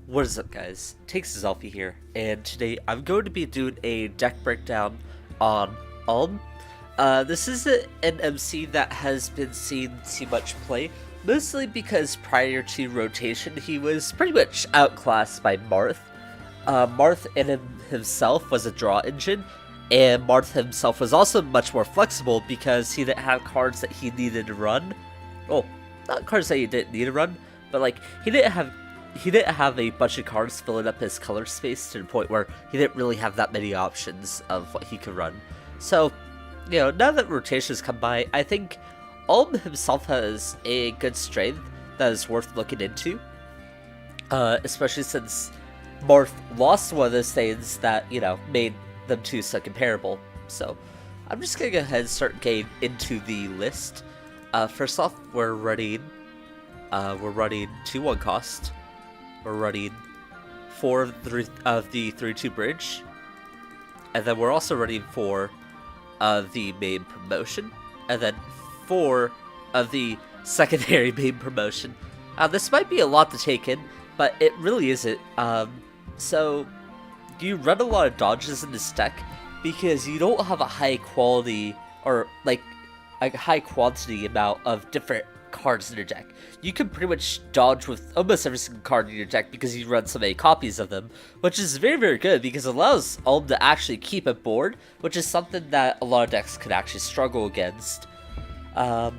What is up, guys? Takes Zelfie here, and today I'm going to be doing a deck breakdown on Alm. This is an MC that has been seen too much play, mostly because prior to rotation he was pretty much outclassed by Marth. Marth in himself was a draw engine, and Marth himself was also much more flexible because he didn't have cards that he needed to run. Well, not cards that he didn't need to run, but like he didn't have a bunch of cards filling up his color space to the point where he didn't really have that many options of what he could run. So, now that rotations come by, I think Alm himself has a good strength that is worth looking into. Especially since Marth lost one of those things that, made them two so comparable. So, I'm just gonna go ahead and start getting into the list. First off, we're running 2-1 cost. We're running 4 of the 3-2 bridge, and then we're also running 4 of the main promotion, and then 4 of the secondary main promotion. This might be a lot to take in, but it really isn't. So you run a lot of dodges in this deck because you don't have a high quality or like a high quantity amount of different cards in your deck. You can pretty much dodge with almost every single card in your deck because you run so many copies of them, which is very, very good because it allows Alm to actually keep a board, which is something that a lot of decks could actually struggle against. And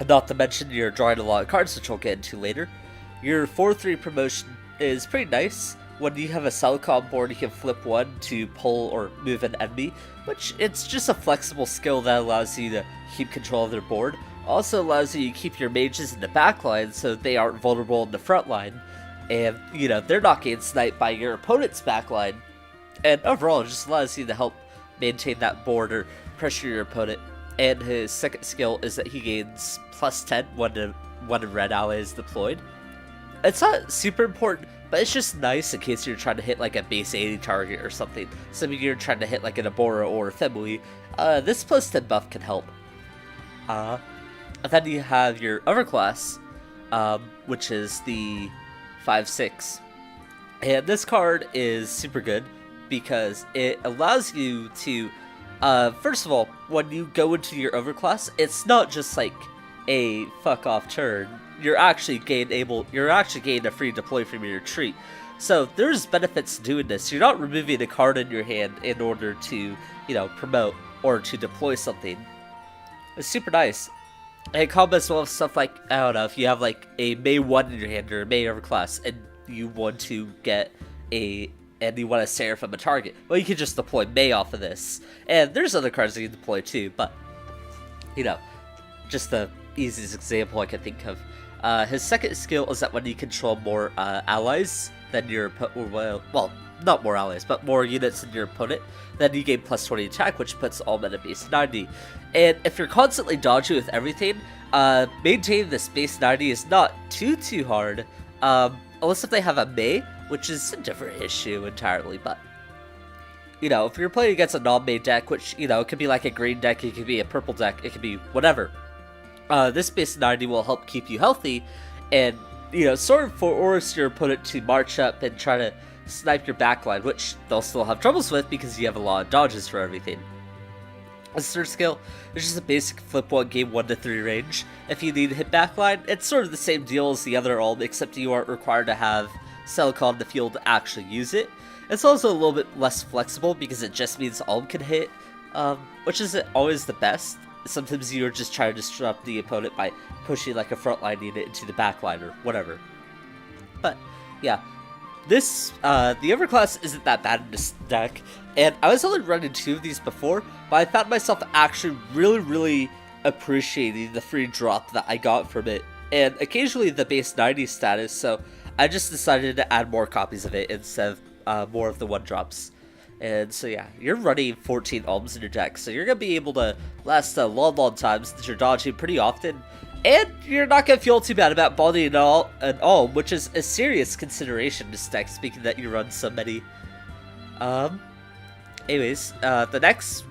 not to mention you're drawing a lot of cards, which we'll get into later. Your 4-3 promotion is pretty nice. When you have a Celicon board, you can flip one to pull or move an enemy, which it's just a flexible skill that allows you to keep control of their board. Also allows you to keep your mages in the back line so they aren't vulnerable in the front line. And, they're not getting sniped by your opponent's back line. And overall, it just allows you to help maintain that board or pressure your opponent. And his second skill is that he gains +10 when a red ally is deployed. It's not super important, but it's just nice in case you're trying to hit like a base 80 target or something. So if you're trying to hit like an Abora or a Themui, this +10 buff can help. And then you have your overclass, which is the 5-6. And this card is super good because it allows you to, first of all, when you go into your overclass, it's not just like a fuck off turn. You're actually getting a free deploy from your retreat. So there's benefits to doing this. You're not removing a card in your hand in order to, promote or to deploy something. It's super nice. And it combos well with stuff like, I don't know, if you have like a May 1 in your hand or a May overclass and you want to get and you want to Seraphim a target, well, you can just deploy May off of this. And there's other cards that you can deploy too, but, just the easiest example I can think of. His second skill is that when you control more allies than your well, not more allies, but more units than your opponent, then you gain +20 attack, which puts Alm at a base 90. And if you're constantly dodging with everything, maintaining this base 90 is not too hard, unless if they have a May, which is a different issue entirely. But if you're playing against a non-May deck, which it could be like a green deck, it could be a purple deck, it could be whatever. This base 90 will help keep you healthy, and sort of force your opponent to march up and try to snipe your backline, which they'll still have troubles with because you have a lot of dodges for everything. His third skill is just a basic flip 1 game 1-3 range. If you need to hit backline, it's sort of the same deal as the other Alm, except you aren't required to have Celicon in the field to actually use it. It's also a little bit less flexible because it just means Alm can hit, which isn't always the best. Sometimes you're just trying to disrupt the opponent by pushing like a frontline unit into the backline or whatever. But yeah, this the overclass isn't that bad in this deck, and I was only running 2 of these before, but I found myself actually really appreciating the free drop that I got from it, and occasionally the base 90 status. So I just decided to add more copies of it instead of more of the 1-drops. And so yeah, you're running 14 Alms in your deck, so you're going to be able to last a long time since you're dodging pretty often, and you're not going to feel too bad about bonding an Alm, which is a serious consideration in this deck, speaking that you run so many. Anyways, the next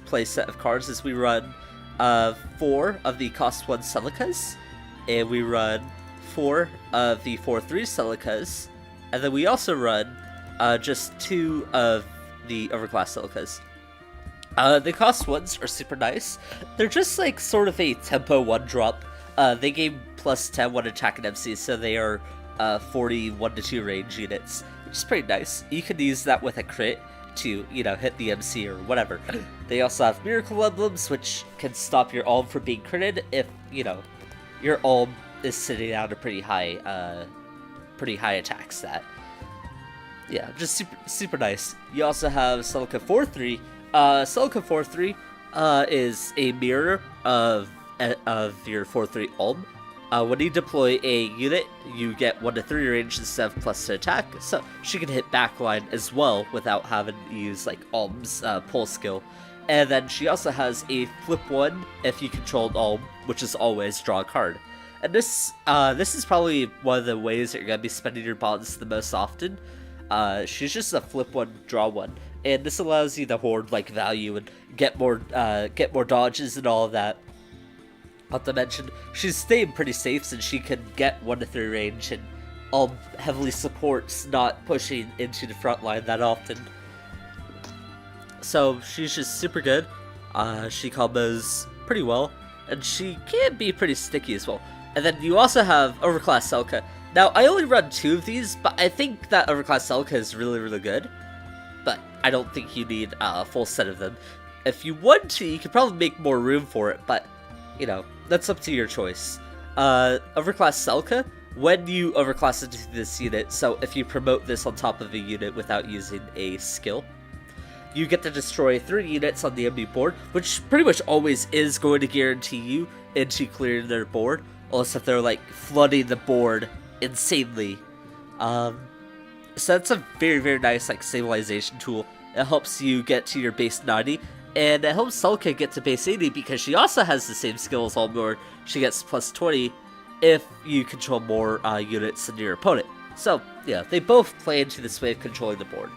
play set of cards is we run 4 of the cost 1 Celicas, and we run 4 of the 4-3 Celicas, And then we also run just 2 of the Overclass Silicas. The cost 1s are super nice. They're just like sort of a tempo 1-drop. They gain plus 10 when attack and MC, so they are 40 1-2 range units, which is pretty nice. You can use that with a crit to, hit the MC or whatever. They also have Miracle Emblems, which can stop your Alm from being critted if, your Alm is sitting at a pretty high attack stat. Yeah, just super nice. You also have Celica 4-3. Celica 4-3 is a mirror of your 4-3 Alm. When you deploy a unit, you get 1-3 range instead of plus to attack, so she can hit backline as well without having to use like Alm's pull skill. And then she also has a flip 1 if you controlled Alm, which is always draw a card. And this is probably one of the ways that you're gonna be spending your bonds the most often. She's just a flip 1, draw 1, and this allows you to hoard like value and get more dodges and all of that. Not to mention, she's staying pretty safe since she can get 1-3 range, and Alm heavily supports not pushing into the front line that often. So she's just super good. She combos pretty well, and she can be pretty sticky as well. And then you also have Overclass Celica. Now, I only run 2 of these, but I think that Overclass Celica is really, really good. But I don't think you need a full set of them. If you want to, you could probably make more room for it, but, that's up to your choice. Overclass Celica, when you overclass into this unit, so if you promote this on top of a unit without using a skill, you get to destroy 3 units on the enemy board, which pretty much always is going to guarantee you into clearing their board, unless if they're like flooding the board insanely. So that's a very, very nice like stabilization tool. It helps you get to your base 90, and it helps Celica get to base 80 because she also has the same skill as Alm, where she gets plus 20 if you control more units than your opponent. So yeah, they both play into this way of controlling the board.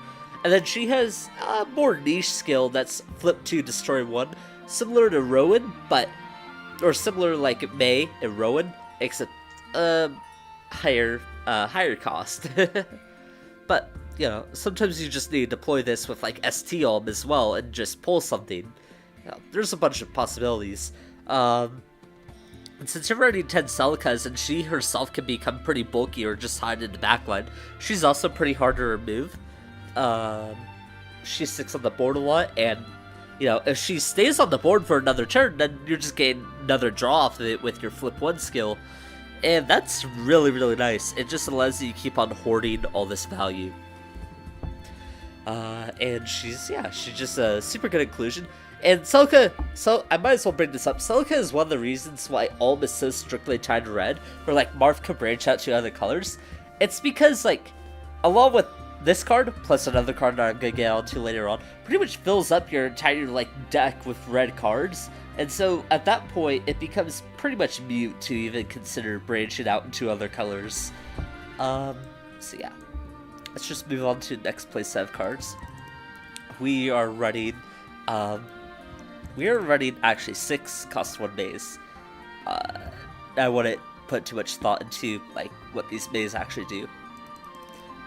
And then she has a more niche skill that's flip to destroy 1, similar to Rowan, or similar like May and Rowan, except higher cost. But sometimes you just need to deploy this with like ST Alm as well and just pull something. There's a bunch of possibilities. And since you're running 10 Celicas and she herself can become pretty bulky or just hide in the backline, she's also pretty hard to remove. She sticks on the board a lot, and if she stays on the board for another turn, then you're just getting another draw off of it with your flip 1 skill. And that's really, really nice. It just allows you to keep on hoarding all this value. And she's just a super good inclusion. And Celica, so I might as well bring this up. Celica is one of the reasons why Alm is so strictly tied to red, where like Marth can branch out to other colors. It's because like, along with this card, plus another card that I'm gonna get onto later on, pretty much fills up your entire like deck with red cards. And so at that point, it becomes pretty much mute to even consider branching out into other colors. So yeah, let's just move on to the next playset of cards. We are running actually 6 cost 1 maze. I wouldn't put too much thought into like what these mazes actually do.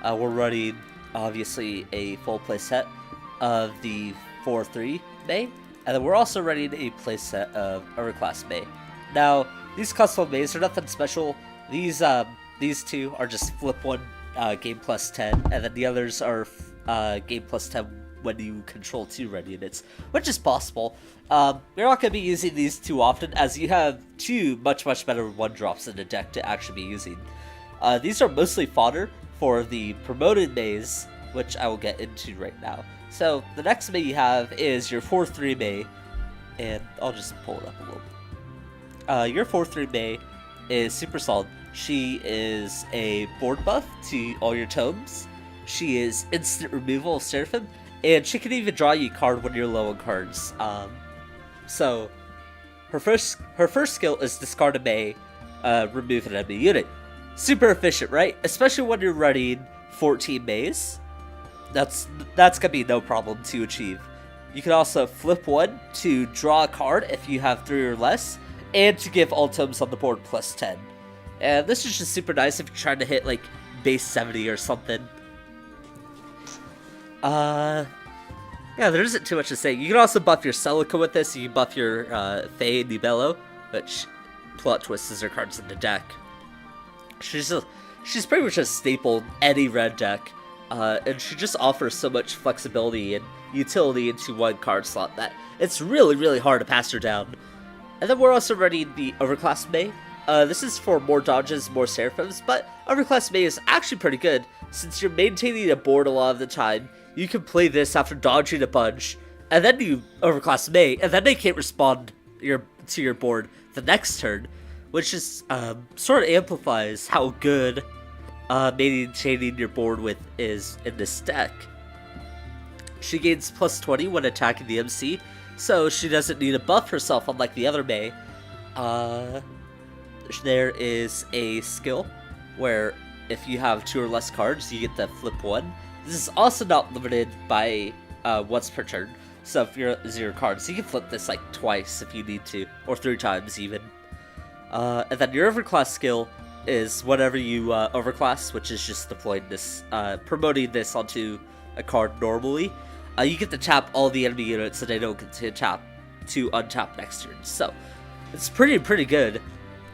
We're running obviously a full playset of the 4-3 May. And then we're also running a playset of Overclass May. Now, these custom Mays are nothing special. These 2 are just flip 1, game plus 10, and then the others are game plus 10 when you control 2 red units, which is possible. You're not going to be using these too often, as you have 2 much better 1-drops in the deck to actually be using. These are mostly fodder for the promoted Mays, which I will get into right now. So, the next May you have is your 4-3 May, and I'll just pull it up a little. Your 4-3 May is super solid. She is a board buff to all your tomes. She is instant removal of Seraphim, and she can even draw you a card when you're low on cards. So, her first skill is discard a May, remove an enemy unit. Super efficient, right? Especially when you're running 14 Mays. That's gonna be no problem to achieve. You can also flip 1 to draw a card if you have 3 or less, and to give all tomes on the board plus 10. And this is just super nice if you're trying to hit like base 70 or something. Yeah, there isn't too much to say. You can also buff your Celica with this. You can buff your Faye and Nibello, which plot twist is her cards in the deck. She's pretty much a staple in any red deck, and she just offers so much flexibility and utility into one card slot that it's really, really hard to pass her down. And then we're also running the Overclass May. This is for more dodges, more Seraphims, but Overclass May is actually pretty good. Since you're maintaining a board a lot of the time, you can play this after dodging a bunch, and then you Overclass May, and then they can't respond to your board the next turn, which is sort of amplifies how good maintaining your board with is in this deck. She gains plus 20 when attacking the MC, so she doesn't need to buff herself unlike the other May. There is a skill where if you have 2 or less cards, you get to flip 1. This is also not limited by once per turn, so if you're 0 cards, you can flip this like twice if you need to, or 3 times even. And then your Overclass skill is whenever you Overclass, which is just deploying this, promoting this onto a card normally, you get to tap all the enemy units and they don't get to untap next turn. So it's pretty good.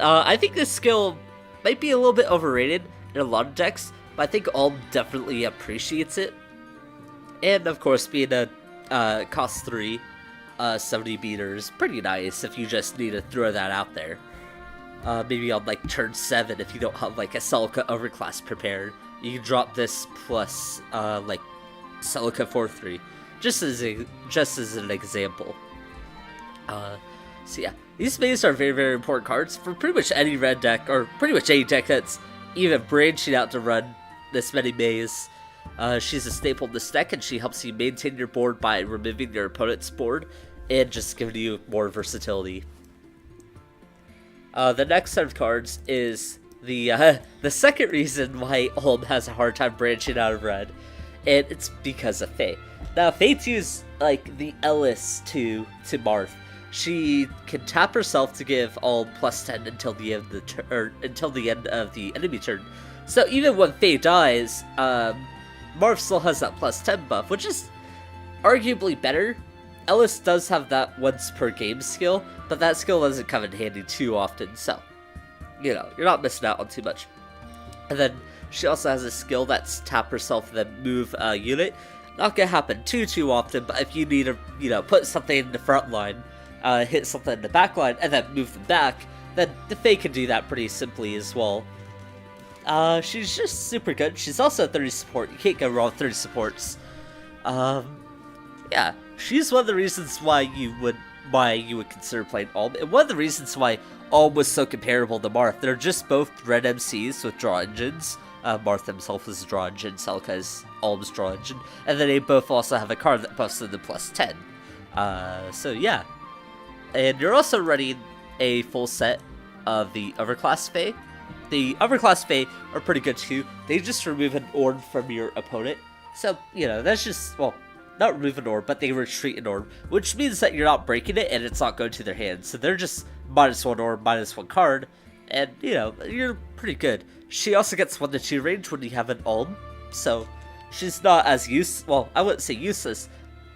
I think this skill might be a little bit overrated in a lot of decks, but I think Alm definitely appreciates it. And of course, being a cost 3 70 meter is pretty nice if you just need to throw that out there. Maybe on like turn 7 if you don't have like a Celica Overclass prepared, you can drop this plus like Celica 4/3, just as an example. So yeah, these Mays are very, very important cards for pretty much any red deck, or pretty much any deck that's even branching out to run this many Mays. She's a staple in this deck, and she helps you maintain your board by removing your opponent's board and just giving you more versatility. The next set of cards is the second reason why Alm has a hard time branching out of red, and it's because of Faye. Now, Faye's use like the Ellis to Marth. She can tap herself to give Alm plus 10 until the end of the enemy turn. So even when Faye dies, Marth still has that plus 10 buff, which is arguably better. Ellis does have that once per game skill, but that skill doesn't come in handy too often, so, you know, you're not missing out on too much. And then she also has a skill that's tap herself and then move a unit. Not gonna happen too often, but if you need to, you know, put something in the front line, hit something in the back line, and then move them back, then the Faye can do that pretty simply as well. She's just super good. She's also a 30 support. You can't go wrong with 30 supports. Yeah, she's one of the reasons why you would consider playing Alm, and one of the reasons why Alm was so comparable to Marth. They're just both red MCs with draw engines. Marth himself is a draw engine, Celica is Alm's draw engine, and then they both also have a card that buffs them to plus 10. So yeah. And you're also running a full set of the Overclass Fae. The Overclass Fae are pretty good too. They just remove an orb from your opponent. So, you know, that's just, well, not remove an orb, but they retreat an orb, which means that you're not breaking it and it's not going to their hands. So they're just -1 orb, -1 card, and, you know, you're pretty good. She also gets 1 to 2 range when you have an Alm, so she's not as well, I wouldn't say useless,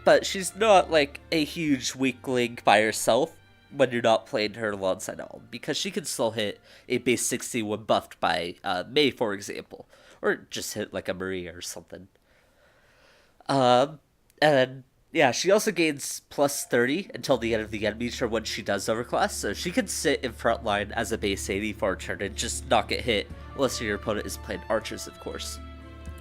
but she's not like a huge weak link by herself when you're not playing her alongside Alm, because she can still hit a base 60 when buffed by May, for example, or just hit like a Maria or something. And yeah, she also gains plus 30 until the end of the enemy turn when she does Overclass, so she can sit in front line as a base 80 for a turn and just not get hit, unless your opponent is playing archers, of course.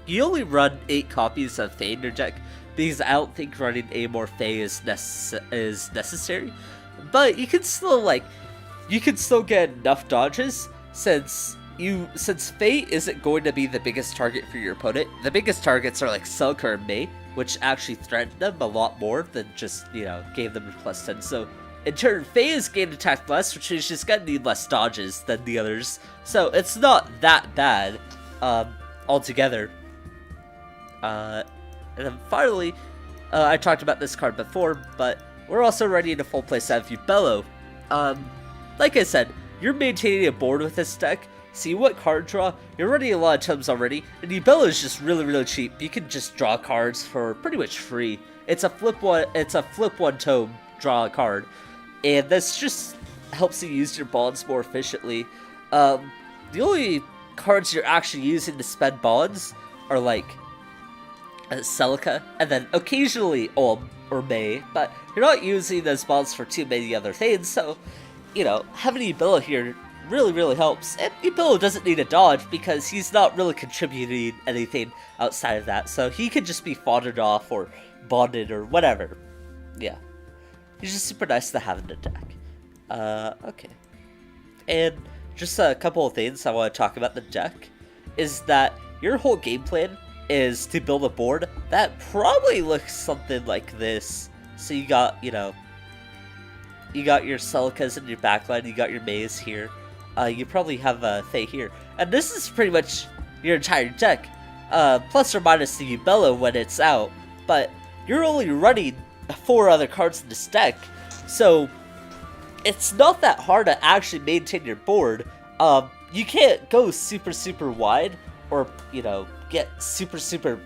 You only run 8 copies of Fae in your deck, because I don't think running a more Fae is necessary, but you can still get enough dodges, since Fae isn't going to be the biggest target for your opponent. The biggest targets are like Celica and May, which actually threatened them a lot more than just, you know, gave them a plus 10. So in turn, Fae is gained attack less, which is just gonna need less dodges than the others. So it's not that bad altogether. And then finally, I talked about this card before, but we're also running a full play Azelfie Bellow. Like I said, you're maintaining a board with this deck, So you want card draw, you're running a lot of tomes already, and Ubella is just really cheap. You can just draw cards for pretty much free. It's a flip one tome, draw a card. And this just helps you use your bonds more efficiently. The only cards you're actually using to spend bonds are like Celica, and then occasionally Alm or May, but you're not using those bonds for too many other things, so, you know, having Ubilla here really helps. And Ubilla doesn't need a dodge because he's not really contributing anything outside of that, so he could just be foddered off or bonded or whatever. Yeah. He's just super nice to have in the deck. Okay. And just a couple of things I want to talk about the deck is that your whole game plan is to build a board that probably looks something like this. So you got, you know, you got your Celicas in your backline, you got your Maze here, you probably have a Fae here, and this is pretty much your entire deck, plus or minus the Ubella when it's out, but you're only running 4 other cards in this deck, so it's not that hard to actually maintain your board. You can't go super wide, or, you know, get super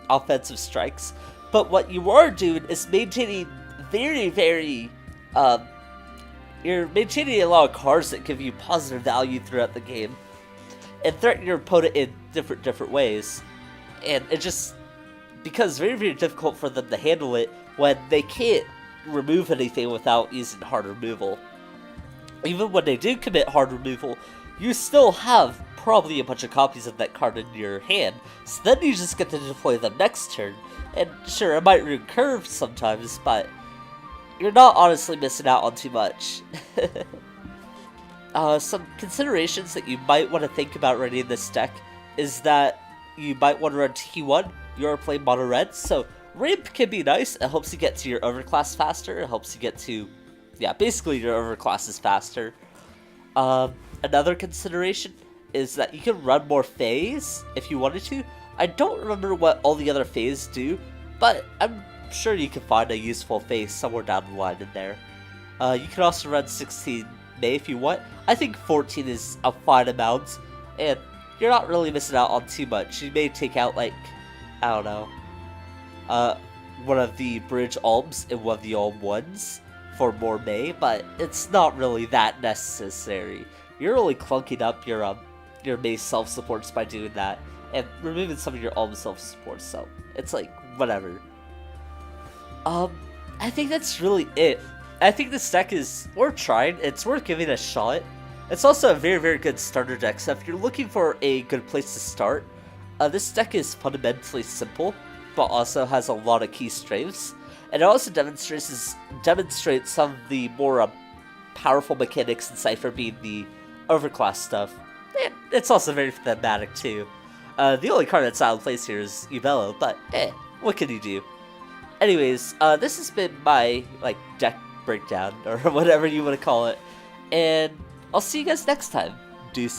offensive strikes, but what you are doing is maintaining you're maintaining a lot of cards that give you positive value throughout the game and threaten your opponent in different ways, and it just becomes very difficult for them to handle it when they can't remove anything without using hard removal. Even when they do commit hard removal, you still have probably a bunch of copies of that card in your hand, so then you just get to deploy them next turn. And sure, it might ruin curve sometimes, but you're not honestly missing out on too much. Some considerations that you might want to think about running this deck is that you might want to run T1, you are playing mono red, so Ramp can be nice. It helps you get to your overclass faster, it helps you get to, yeah, basically your overclasses faster. Another consideration is that you can run more Faes if you wanted to. I don't remember what all the other Faes do, but I'm sure you can find a useful Fae somewhere down the line in there. You can also run 16 May if you want. I think 14 is a fine amount, and you're not really missing out on too much. You may take out, like, I don't know, one of the bridge Alms and one of the Alm ones for more May, but it's not really that necessary. You're really clunking up your May self-supports by doing that, and removing some of your Alm self-supports, so it's like, whatever. I think that's really it. I think this deck is worth trying, it's worth giving a shot. It's also a very good starter deck, so if you're looking for a good place to start, this deck is fundamentally simple, but also has a lot of key strengths, and it also demonstrates some of the more powerful mechanics in Cipher, being the overclass stuff. And it's also very thematic too. The only card that's out of place here is Ubella, but what can you do? Anyways, this has been my, like, deck breakdown, or whatever you want to call it, and I'll see you guys next time.